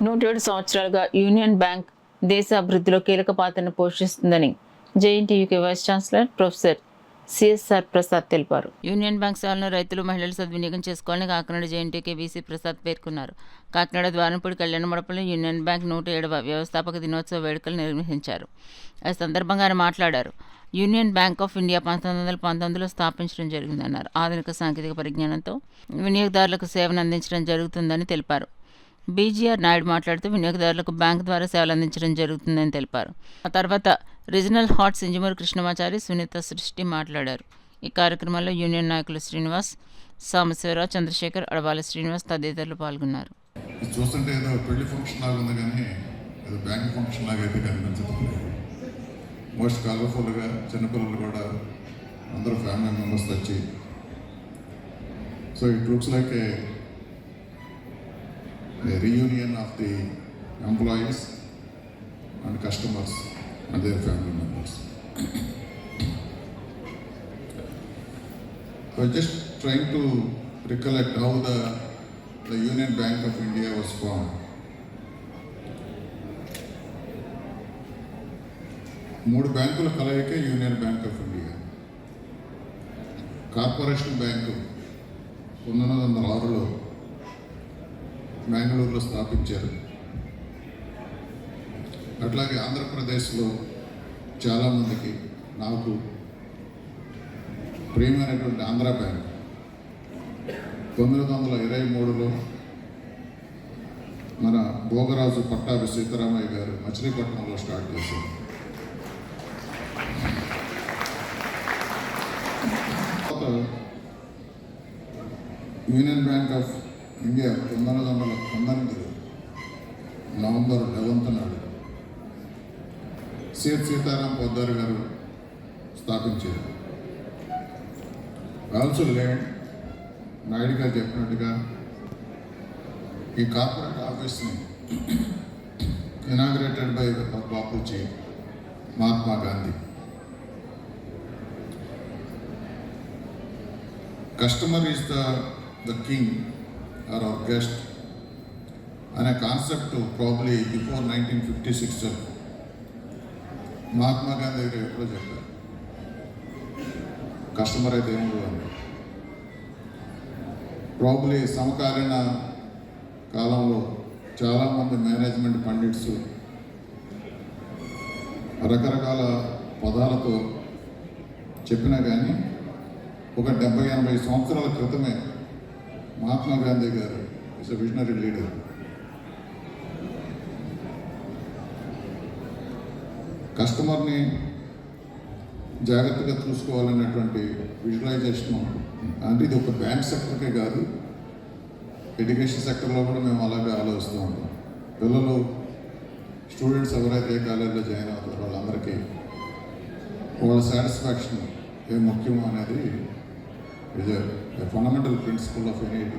107 సంవత్సరాలుగా union bank దేశ అభివృద్ధిలో కీలక పాత్రను పోషిస్తుందని JNTUK vice chancellor professor CSR Prasad తెలిపారు. యూనియన్ బ్యాంక్ సేవలను రైతులు, మహిళలు సద్వినియోగం చేసుకోవాలని కాకినాడ జేఎన్టీయూకే వీసీ ప్రసాద్ పేర్కొన్నారు. కాకినాడ ద్వారంపూడి కళ్యాణ మండపంలో యూనియన్ బ్యాంక్ 107వ వ్యవస్థాపక దినోత్సవ వేడుకలు నిర్వహించారు. ఈ సందర్భంగా ఆయన మాట్లాడారు. యూనియన్ బ్యాంక్ ఆఫ్ ఇండియా 1919లో స్థాపించడం జరిగిందన్నారు. ఆధునిక సాంకేతిక పరిజ్ఞానంతో వినియోగదారులకు సేవను అందించడం జరుగుతుందని తెలిపారు. బీజీఆర్ నాయుడు మాట్లాడుతూ వినియోగదారులకు బ్యాంకు ద్వారా సేవలు అందించడం జరుగుతుందని తెలిపారు. ఆ తర్వాత రీజనల్ హార్ట్ సింజమూరు కృష్ణమాచారి, సునీత సృష్టి మాట్లాడారు. ఈ కార్యక్రమంలో యూనియన్ నాయకులు శ్రీనివాస్, సాంబశివరావు, చంద్రశేఖర్, అడవాల శ్రీనివాస్ తదితరులు పాల్గొన్నారు. చూస్తుంటే ఏదో పెళ్లి ఫంక్షన్ లాగా ఉంది కానీ ఏదో బ్యాంక్ ఫంక్షన్ లాగా అయితే కనిపించదు. మోస్ట్ కలర్ఫుల్గా చిన్నపిల్లలు కూడా అందరూ ఫ్యామిలీ మెంబర్స్ వచ్చి so it looks like A reunion of the employees and customers and their family members. I was just trying to recollect how the Union Bank of India was formed. మూడు బ్యాంకుల కలయిక Union Bank of India. Corporation Bank 1906లో బెంగళూరులో స్థాపించారు. అట్లాగే ఆంధ్రప్రదేశ్లో చాలామందికి నాకు ప్రియమైనటువంటి ఆంధ్ర బ్యాంక్ 1923లో మన భోగరాజు పట్టాభి సీతారామయ్య గారు మచిలీపట్నంలో స్టార్ట్ చేశారు. Union Bank of India 1919 November 11 నాడు సీతారాం పొద్దారు గారు స్థాపించారు. ఆల్సో లేడ్ నాయుడు గారు చెప్పినట్టుగా ఈ కార్పొరేట్ ఆఫీస్ని inaugurated by Bapuji Mahatma Gandhi. Customer is the king or our guest అనే concept probably before 1956 Mahatma Gandhi garu ఎప్పుడో చెప్పారు. కస్టమర్ అయితే ఏముండదు అని. ప్రాబ్లీ సమకాలీన కాలంలో చాలామంది మేనేజ్మెంట్ పండిట్స్ రకరకాల పదాలతో చెప్పినా కానీ ఒక 70-80 సంవత్సరాల క్రితమే మహాత్మా గాంధీ గారు ఇస్ ఎ విజనరీ లీడర్. కస్టమర్ని జాగ్రత్తగా చూసుకోవాలనేటువంటి విజువలైజేషన్ అంటే ఇది ఒక బ్యాంక్ సెక్టర్కే కాదు, ఎడ్యుకేషన్ సెక్టర్లో కూడా మేము అలాగే ఆలోచిస్తూ ఉంటాం. పిల్లలు స్టూడెంట్స్ ఎవరైతే ఏ కాలేజీలో జాయిన్ అవుతారో వాళ్ళందరికీ వాళ్ళ సాటిస్ఫాక్షన్ ఏం ముఖ్యమో అనేది is a fundamental principle of any education.